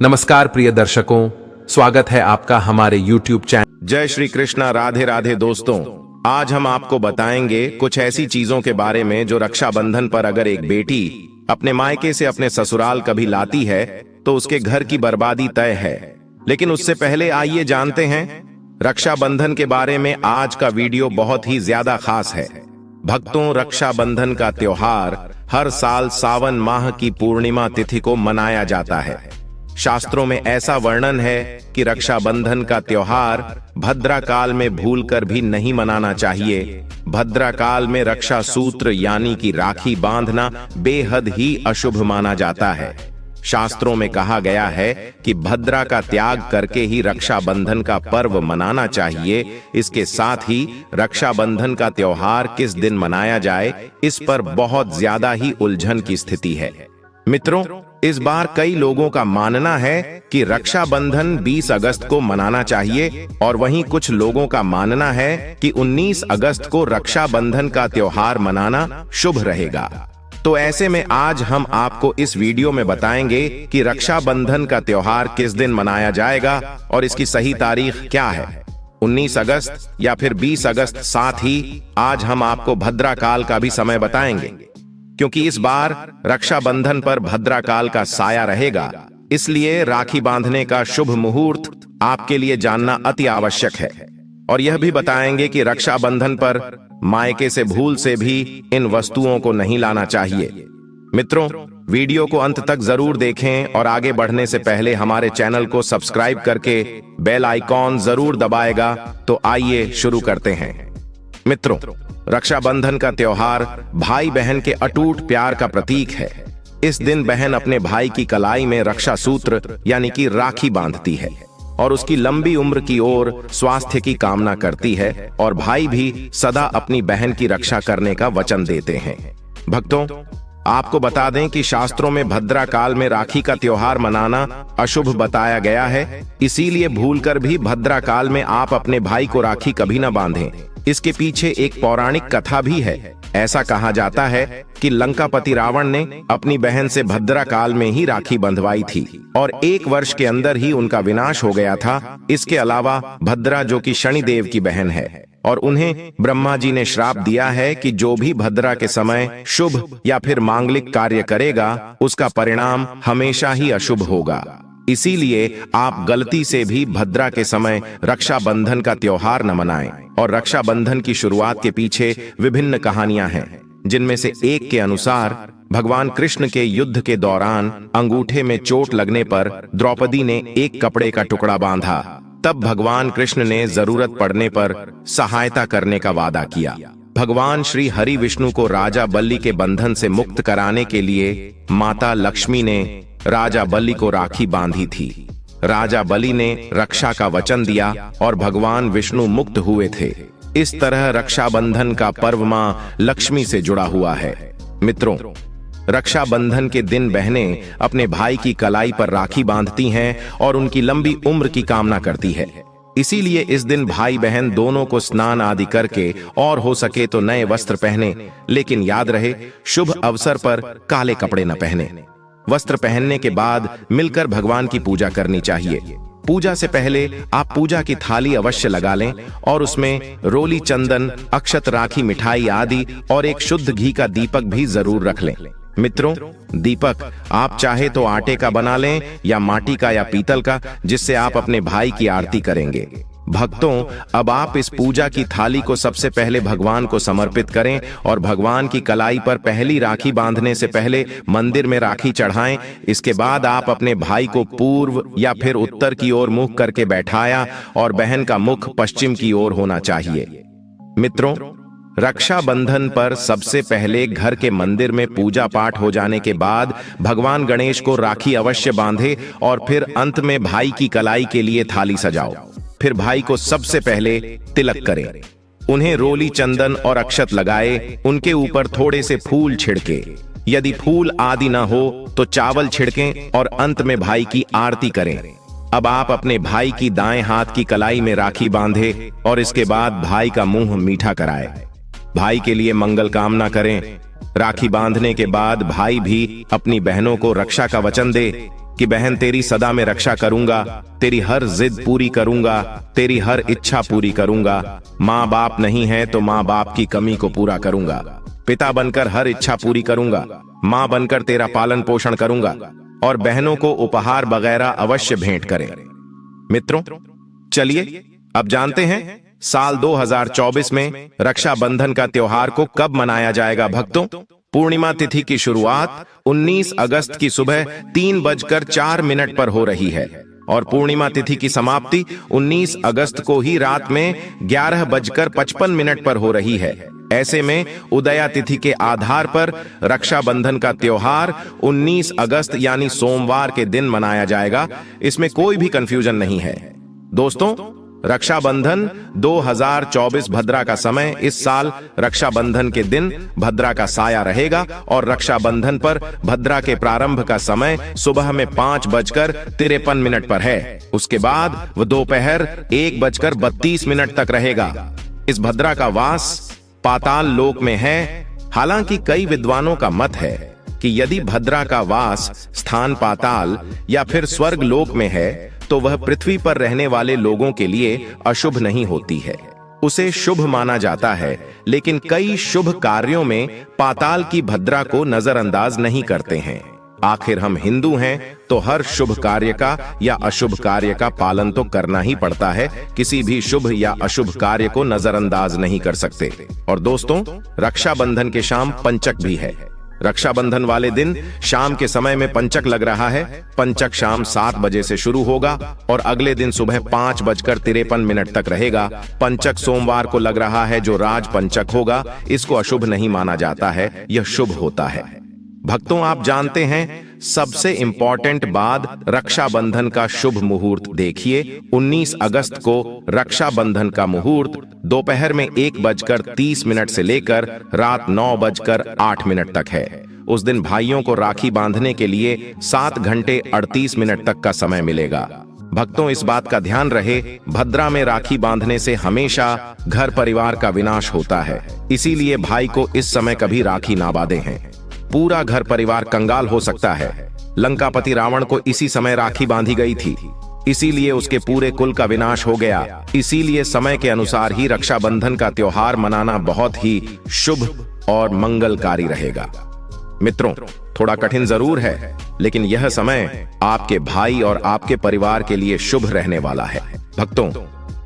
नमस्कार प्रिय दर्शकों, स्वागत है आपका हमारे YouTube चैनल। जय श्री कृष्णा, राधे राधे दोस्तों। आज हम आपको बताएंगे कुछ ऐसी चीजों के बारे में जो रक्षाबंधन पर अगर एक बेटी अपने मायके से अपने ससुराल कभी लाती है तो उसके घर की बर्बादी तय है। लेकिन उससे पहले आइए जानते हैं रक्षाबंधन के बारे में। आज का वीडियो बहुत ही ज्यादा खास है। भक्तों, रक्षाबंधन का त्योहार हर साल सावन माह की पूर्णिमा तिथि को मनाया जाता है। शास्त्रों में ऐसा वर्णन है कि रक्षाबंधन का त्योहार भद्रा काल में भूलकर भी नहीं मनाना चाहिए। भद्रा काल में रक्षा सूत्र यानी कि राखी बांधना बेहद ही अशुभ माना जाता है। शास्त्रों में कहा गया है कि भद्रा का त्याग करके ही रक्षाबंधन का पर्व मनाना चाहिए। इसके साथ ही रक्षाबंधन का त्योहार किस दिन मनाया जाए, इस पर बहुत ज्यादा ही उलझन की स्थिति है। मित्रों, इस बार कई लोगों का मानना है कि रक्षाबंधन 20 अगस्त को मनाना चाहिए और वहीं कुछ लोगों का मानना है कि 19 अगस्त को रक्षाबंधन का त्योहार मनाना शुभ रहेगा। तो ऐसे में आज हम आपको इस वीडियो में बताएंगे कि रक्षाबंधन का त्योहार किस दिन मनाया जाएगा और इसकी सही तारीख क्या है, 19 अगस्त या फिर 20 अगस्त। साथ ही आज हम आपको भद्रा काल का भी समय बताएंगे, क्योंकि इस बार रक्षाबंधन पर भद्रा काल का साया रहेगा। इसलिए राखी बांधने का शुभ मुहूर्त आपके लिए जानना अति आवश्यक है। और यह भी बताएंगे कि रक्षाबंधन पर मायके से भूल से भी इन वस्तुओं को नहीं लाना चाहिए। मित्रों, वीडियो को अंत तक जरूर देखें और आगे बढ़ने से पहले हमारे चैनल को सब्सक्राइब करके बेल आइकॉन जरूर दबाएगा। तो आइए शुरू करते हैं। मित्रों, रक्षाबंधन का त्योहार भाई बहन के अटूट प्यार का प्रतीक है। इस दिन बहन अपने भाई की कलाई में रक्षा सूत्र यानी कि राखी बांधती है और उसकी लंबी उम्र की ओर स्वास्थ्य की कामना करती है, और भाई भी सदा अपनी बहन की रक्षा करने का वचन देते हैं। भक्तों, आपको बता दें कि शास्त्रों में भद्रा काल में राखी का त्योहार मनाना अशुभ बताया गया है। इसीलिए भूलकर भी भद्रा काल में आप अपने भाई को राखी कभी न बांधें। इसके पीछे एक पौराणिक कथा भी है। ऐसा कहा जाता है कि लंकापति रावण ने अपनी बहन से भद्रा काल में ही राखी बंधवाई थी और 1 वर्ष के अंदर ही उनका विनाश हो गया था। इसके अलावा भद्रा, जो कि शनिदेव की बहन है, और उन्हें ब्रह्मा जी ने श्राप दिया है कि जो भी भद्रा के समय शुभ या फिर मांगलिक कार्य करेगा उसका परिणाम हमेशा ही अशुभ होगा। इसीलिए आप गलती से भी भद्रा के समय रक्षाबंधन का त्योहार न मनाएं। और रक्षाबंधन की शुरुआत के पीछे विभिन्न कहानियां हैं, जिनमें से एक के अनुसार भगवान कृष्ण के युद्ध के दौरान अंगूठे में चोट लगने पर द्रौपदी ने एक कपड़े का टुकड़ा बांधा। तब भगवान कृष्ण ने जरूरत पड़ने पर सहायता करने का वादा किया। भगवान श्री हरि विष्णु को राजा बलि के बंधन से मुक्त कराने के लिए माता लक्ष्मी ने राजा बलि को राखी बांधी थी। राजा बलि ने रक्षा का वचन दिया और भगवान विष्णु मुक्त हुए थे। इस तरह रक्षाबंधन का पर्व मां लक्ष्मी से जुड़ा हुआ है। मित्रों, रक्षाबंधन के दिन बहनें अपने भाई की कलाई पर राखी बांधती हैं और उनकी लंबी उम्र की कामना करती है। इसीलिए इस दिन भाई बहन दोनों को स्नान आदि करके और हो सके तो नए वस्त्र पहने, लेकिन याद रहे शुभ अवसर पर काले कपड़े न पहने। वस्त्र पहनने के बाद मिलकर भगवान की पूजा करनी चाहिए। पूजा से पहले आप पूजा की थाली अवश्य लगा लें और उसमें रोली, चंदन, अक्षत, राखी, मिठाई आदि और एक शुद्ध घी का दीपक भी जरूर रख लें। मित्रों, दीपक आप चाहे तो आटे का बना लें या माटी का या पीतल का, जिससे आप अपने भाई की आरती करेंगे। भक्तों, अब आप इस पूजा की थाली को सबसे पहले भगवान को समर्पित करें और भगवान की कलाई पर पहली राखी बांधने से पहले मंदिर में राखी चढ़ाएं। इसके बाद आप अपने भाई को पूर्व या फिर उत्तर की ओर मुख करके बैठाया और बहन का मुख पश्चिम की ओर होना चाहिए। मित्रों, रक्षाबंधन पर सबसे पहले घर के मंदिर में पूजा पाठ हो जाने के बाद भगवान गणेश को राखी अवश्य बांधे और फिर अंत में भाई की कलाई के लिए थाली सजाओ। फिर भाई को सबसे पहले तिलक करें, उन्हें रोली, चंदन और अक्षत लगाए, उनके ऊपर थोड़े से फूल छिड़के। यदि फूल आदि न हो तो चावल छिड़कें और अंत में भाई की आरती करें। अब आप अपने भाई की दाएं हाथ की कलाई में राखी बांधे और इसके बाद भाई का मुंह मीठा कराए। भाई के लिए मंगल कामना करें। राखी बांधने के बाद भाई भी अपनी बहनों को रक्षा का वचन दे। कि बहन तेरी सदा में रक्षा करूंगा, तेरी हर जिद पूरी करूंगा, तेरी हर इच्छा पूरी करूंगा। माँ बाप नहीं है तो माँ बाप की कमी को पूरा करूंगा। पिता बनकर हर इच्छा पूरी करूंगा। माँ बनकर तेरा पालन पोषण करूंगा और बहनों को उपहार वगैरह अवश्य भेंट करें। मित्रों, चलिए अब जानते हैं साल 2024 में रक्षाबंधन का त्योहार को कब मनाया जाएगा। भक्तों, पूर्णिमा तिथि की शुरुआत 19 अगस्त की सुबह 3:04 पर हो रही है और पूर्णिमा तिथि की समाप्ति 19 अगस्त को ही रात में 11:55 पर हो रही है। ऐसे में उदया तिथि के आधार पर रक्षाबंधन का त्योहार 19 अगस्त यानी सोमवार के दिन मनाया जाएगा। इसमें कोई भी कंफ्यूजन नहीं है। दोस्तों, रक्षाबंधन 2024 भद्रा का समय इस साल रक्षाबंधन के दिन भद्रा का साया रहेगा और रक्षाबंधन पर भद्रा के प्रारंभ का समय सुबह में 5:53 पर है। उसके बाद वह दोपहर 1:32 तक रहेगा। इस भद्रा का वास पाताल लोक में है। हालांकि कई विद्वानों का मत है कि यदि भद्रा का वास स्थान पाताल या फिर स्वर्ग लोक में है तो वह पृथ्वी पर रहने वाले लोगों के लिए अशुभ नहीं होती है, उसे शुभ माना जाता है। लेकिन कई शुभ कार्यों में पाताल की भद्रा को नजरअंदाज नहीं करते हैं। आखिर हम हिंदू हैं तो हर शुभ कार्य का या अशुभ कार्य का पालन तो करना ही पड़ता है। किसी भी शुभ या अशुभ कार्य को नजरअंदाज नहीं कर सकते। और दोस्तों, रक्षाबंधन के शाम पंचक भी है। रक्षाबंधन वाले दिन शाम के समय में पंचक लग रहा है। पंचक शाम 7 बजे से शुरू होगा और अगले दिन सुबह 5:53 तक रहेगा। पंचक सोमवार को लग रहा है जो राज पंचक होगा। इसको अशुभ नहीं माना जाता है, यह शुभ होता है। भक्तों, आप जानते हैं सबसे इंपॉर्टेंट बात, रक्षाबंधन का शुभ मुहूर्त देखिए। 19 अगस्त को रक्षाबंधन का मुहूर्त दोपहर में 1:30 से लेकर रात 9:08 तक है। उस दिन भाइयों को राखी बांधने के लिए 7 घंटे 38 मिनट तक का समय मिलेगा। भक्तों, इस बात का ध्यान रहे, भद्रा में राखी बांधने से हमेशा घर परिवार का विनाश होता है। इसीलिए भाई को इस समय कभी राखी ना बांधे हैं। पूरा घर परिवार कंगाल हो सकता है। लंकापति रावण को इसी समय राखी बांधी गई थी, इसीलिए उसके पूरे कुल का विनाश हो गया। इसीलिए समय के अनुसार ही रक्षाबंधन का त्योहार मनाना बहुत ही शुभ और मंगलकारी रहेगा। मित्रों, थोड़ा कठिन जरूर है, लेकिन यह समय आपके भाई और आपके परिवार के लिए शुभ रहने वाला है। भक्तों,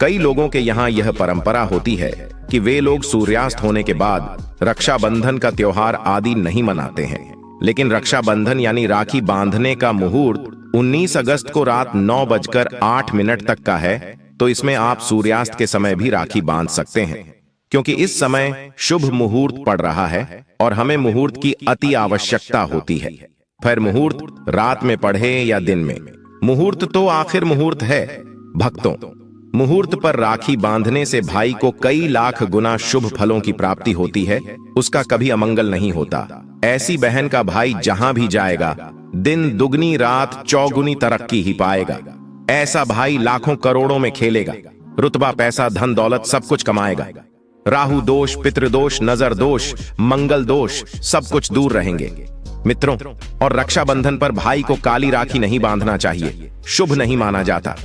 कई लोगों के यहाँ यह परंपरा होती है कि वे लोग सूर्यास्त होने के बाद रक्षाबंधन का त्योहार आदि नहीं मनाते हैं। लेकिन रक्षाबंधन यानी राखी बांधने का मुहूर्त 19 अगस्त को रात 9:08 तक का है, तो इसमें आप सूर्यास्त के समय भी राखी बांध सकते हैं, क्योंकि इस समय शुभ मुहूर्त पड़ रहा है और हमें मुहूर्त की अति आवश्यकता होती है। फिर मुहूर्त रात में पढ़े या दिन में, मुहूर्त तो आखिर मुहूर्त है। भक्तों, मुहूर्त पर राखी बांधने से भाई को कई लाख गुना शुभ फलों की प्राप्ति होती है, उसका कभी अमंगल नहीं होता। ऐसी बहन का भाई जहां भी जाएगा, दिन दुगनी रात चौगुनी तरक्की ही पाएगा। ऐसा भाई लाखों करोड़ों में खेलेगा, रुतबा पैसा धन दौलत सब कुछ कमाएगा। राहु दोष, पितृदोष, नजर दोष, मंगल दोष सब कुछ दूर रहेंगे। मित्रों, और रक्षाबंधन पर भाई को काली राखी नहीं बांधना चाहिए, शुभ नहीं माना जाता।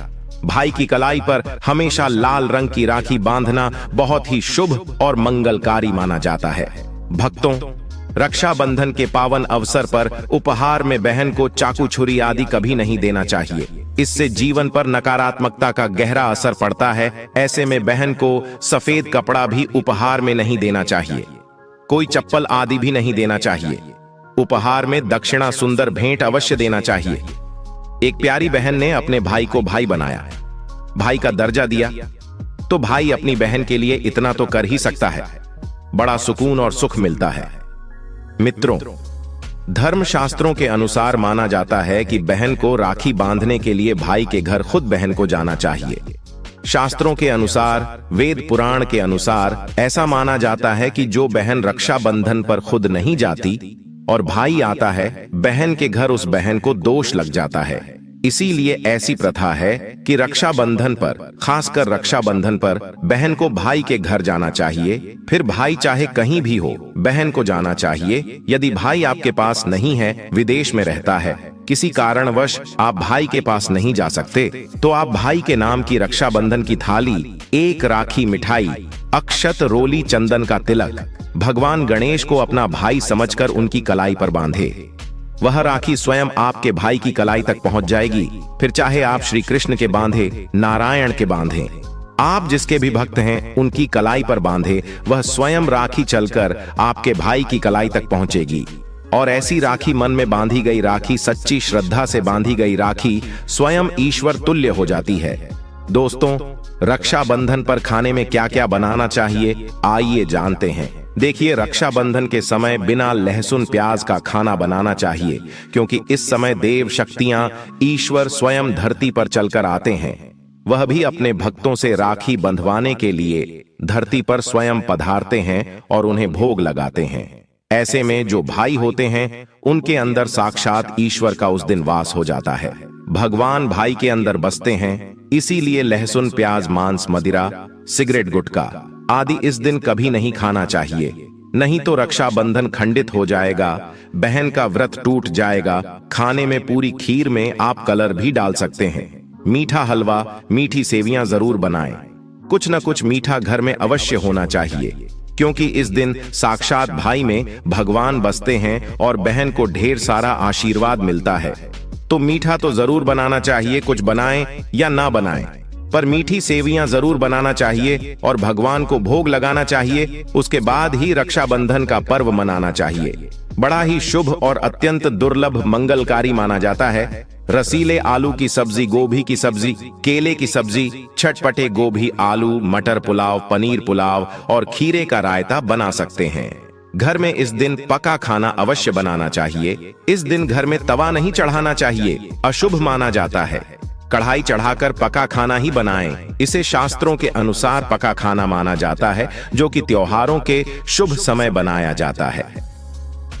भाई की कलाई पर हमेशा लाल रंग की राखी बांधना बहुत ही शुभ और मंगलकारी माना जाता है। भक्तों, रक्षाबंधन के पावन अवसर पर उपहार में बहन को चाकू छुरी आदि कभी नहीं देना चाहिए। इससे जीवन पर नकारात्मकता का गहरा असर पड़ता है। ऐसे में बहन को सफेद कपड़ा भी उपहार में नहीं देना चाहिए, कोई चप्पल आदि भी नहीं देना चाहिए। उपहार में दक्षिणा सुंदर भेंट अवश्य देना चाहिए। एक प्यारी बहन ने अपने भाई को भाई बनाया, भाई का दर्जा दिया, तो भाई अपनी बहन के लिए इतना तो कर ही सकता है। बड़ा सुकून और सुख मिलता है। मित्रों, धर्मशास्त्रों के अनुसार माना जाता है कि बहन को राखी बांधने के लिए भाई के घर खुद बहन को जाना चाहिए। शास्त्रों के अनुसार, वेद पुराण के अनुसार ऐसा माना जाता है कि जो बहन रक्षाबंधन पर खुद नहीं जाती और भाई आता है, बहन के घर उस बहन को दोष लग जाता है। इसीलिए ऐसी प्रथा है कि रक्षाबंधन पर, खासकर रक्षाबंधन पर बहन को भाई के घर जाना चाहिए। फिर भाई चाहे कहीं भी हो, बहन को जाना चाहिए। यदि भाई आपके पास नहीं है, विदेश में रहता है, किसी कारणवश आप भाई के पास नहीं जा सकते तो आप भाई के नाम की रक्षाबंधन की थाली, एक राखी मिठाई, अक्षत, रोली, चंदन का तिलक भगवान गणेश को अपना भाई समझकर उनकी कलाई पर बांधे। वह राखी स्वयं आपके भाई की कलाई तक पहुंच जाएगी। फिर चाहे आप श्री कृष्ण के बांधे, नारायण के बांधे, आप जिसके भी भक्त हैं उनकी कलाई पर बांधे, वह स्वयं राखी चलकर आपके भाई की कलाई तक पहुंचेगी। और ऐसी राखी, मन में बांधी गई राखी, सच्ची श्रद्धा से बांधी गई राखी स्वयं ईश्वर तुल्य हो जाती है। दोस्तों, रक्षाबंधन पर खाने में क्या क्या बनाना चाहिए, आइए जानते हैं। देखिए, रक्षाबंधन के समय बिना लहसुन प्याज का खाना बनाना चाहिए, क्योंकि इस समय देव शक्तियां, ईश्वर स्वयं धरती पर चलकर आते हैं। वह भी अपने भक्तों से राखी बंधवाने के लिए धरती पर स्वयं पधारते हैं और उन्हें भोग लगाते हैं। ऐसे में जो भाई होते हैं उनके अंदर साक्षात ईश्वर का उस दिन वास हो जाता है। भगवान भाई के अंदर बसते हैं, इसीलिए लहसुन प्याज, मांस, मदिरा, सिगरेट, गुटखा आदि इस दिन कभी नहीं खाना चाहिए, नहीं तो रक्षाबंधन खंडित हो जाएगा, बहन का व्रत टूट जाएगा। खाने में पूरी खीर में आप कलर भी डाल सकते हैं। मीठा हलवा, मीठी सेवियां जरूर बनाएं। कुछ न कुछ मीठा घर में अवश्य होना चाहिए, क्योंकि इस दिन साक्षात भाई में भगवान बसते हैं और बहन को ढेर सारा आशीर्वाद मिलता है। तो मीठा तो जरूर बनाना चाहिए, कुछ बनाएं या ना बनाएं, पर मीठी सेवियां जरूर बनाना चाहिए और भगवान को भोग लगाना चाहिए। उसके बाद ही रक्षाबंधन का पर्व मनाना चाहिए। बड़ा ही शुभ और अत्यंत दुर्लभ मंगलकारी माना जाता है। रसीले आलू की सब्जी, गोभी की सब्जी, केले की सब्जी, चटपटे गोभी, आलू, मटर पुलाव, पनीर पुलाव और खीरे का रायता बना सकते हैं। घर में इस दिन पका खाना अवश्य बनाना चाहिए। इस दिन घर में तवा नहीं चढ़ाना चाहिए, अशुभ माना जाता है। कढ़ाई चढ़ाकर पका खाना ही बनाएं। इसे शास्त्रों के अनुसार पका खाना माना जाता है, जो कि त्योहारों के शुभ समय बनाया जाता है।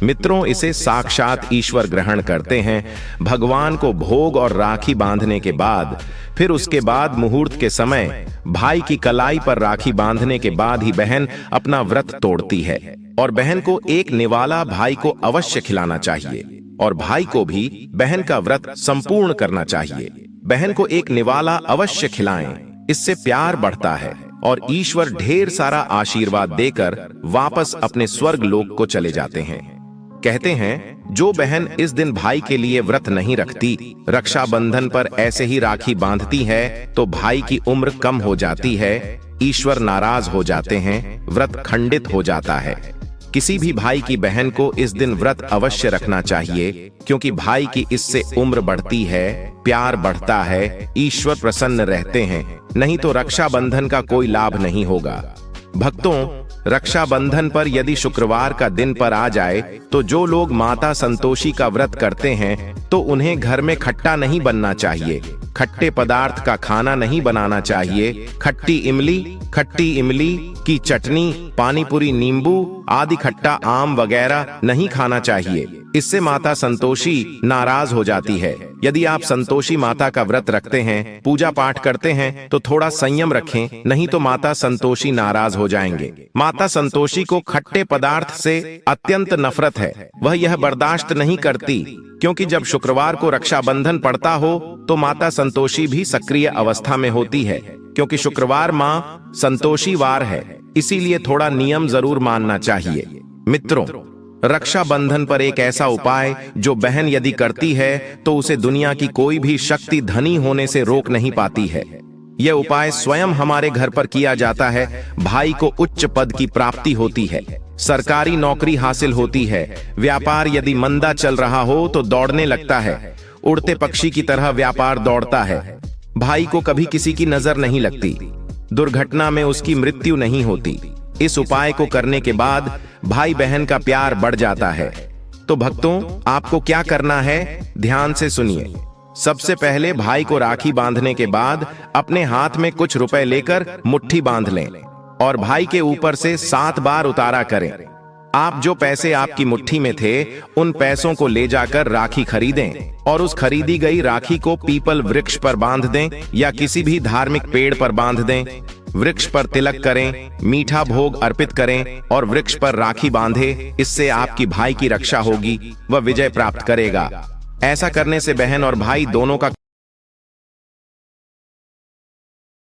मित्रों, इसे साक्षात ईश्वर ग्रहण करते हैं। भगवान को भोग और राखी बांधने के बाद, फिर उसके बाद मुहूर्त के समय भाई की कलाई पर राखी बांधने के बाद ही बहन अपना व्रत तोड़ती है। और बहन को एक निवाला भाई को अवश्य खिलाना चाहिए और भाई को भी बहन का व्रत संपूर्ण करना चाहिए। बहन को एक निवाला अवश्य खिलाएं, इससे प्यार बढ़ता है और ईश्वर ढेर सारा आशीर्वाद देकर वापस अपने स्वर्ग लोक को चले जाते हैं। कहते हैं, जो बहन इस दिन भाई के लिए व्रत नहीं रखती, रक्षाबंधन पर ऐसे ही राखी बांधती है, तो भाई की उम्र कम हो जाती है, ईश्वर नाराज हो जाते हैं, व्रत खंडित हो जाता है। किसी भी भाई की बहन को इस दिन व्रत अवश्य रखना चाहिए, क्योंकि भाई की इससे उम्र बढ़ती है, प्यार बढ़ता है, ईश्वर प्रसन्न रहते हैं। नहीं तो रक्षाबंधन का कोई लाभ नहीं होगा। भक्तों, रक्षाबंधन पर यदि शुक्रवार का दिन पर आ जाए तो जो लोग माता संतोषी का व्रत करते हैं तो उन्हें घर में खट्टा नहीं बनना चाहिए, खट्टे पदार्थ का खाना नहीं बनाना चाहिए। खट्टी इमली की चटनी, पानीपुरी, नींबू आदि खट्टा आम वगैरह नहीं खाना चाहिए। इससे माता संतोषी नाराज हो जाती है। यदि आप संतोषी माता का व्रत रखते हैं, पूजा पाठ करते हैं, तो थोड़ा संयम रखें, नहीं तो माता संतोषी नाराज हो जाएंगे। माता संतोषी को खट्टे पदार्थ से अत्यंत नफरत है। वह यह बर्दाश्त नहीं करती, क्योंकि जब शुक्रवार को रक्षाबंधन पड़ता हो तो माता संतोषी भी सक्रिय अवस्था में होती है, क्योंकि शुक्रवार मां संतोषी वार है। इसीलिए थोड़ा नियम जरूर मानना चाहिए। मित्रों, रक्षाबंधन पर एक ऐसा उपाय जो बहन यदि करती है तो उसे दुनिया की कोई भी शक्ति धनी होने से रोक नहीं पाती है। यह उपाय स्वयं हमारे घर पर किया जाता है। भाई को उच्च पद की प्राप्ति होती है, सरकारी नौकरी हासिल होती है, व्यापार यदि मंदा चल रहा हो तो दौड़ने लगता है, उड़ते पक्षी की तरह व्यापार दौड़ता है। भाई को कभी किसी की नजर नहीं लगती, दुर्घटना में उसकी मृत्यु नहीं होती। इस उपाय को करने के बाद भाई बहन का प्यार बढ़ जाता है। तो भक्तों, आपको क्या करना है, ध्यान से सुनिए। सबसे पहले भाई को राखी बांधने के बाद अपने हाथ में कुछ रुपए लेकर मुट्ठी बांध लें और भाई के ऊपर से 7 बार उतारा करें। आप जो पैसे आपकी मुट्ठी में थे उन पैसों को ले जाकर राखी खरीदें और उस खरीदी गई राखी को पीपल वृक्ष पर बांध दें या किसी भी धार्मिक पेड़ पर बांध दें। वृक्ष पर तिलक करें, मीठा भोग अर्पित करें और वृक्ष पर राखी बांधे। इससे आपकी भाई की रक्षा होगी, वह विजय प्राप्त करेगा। ऐसा करने से बहन और भाई दोनों का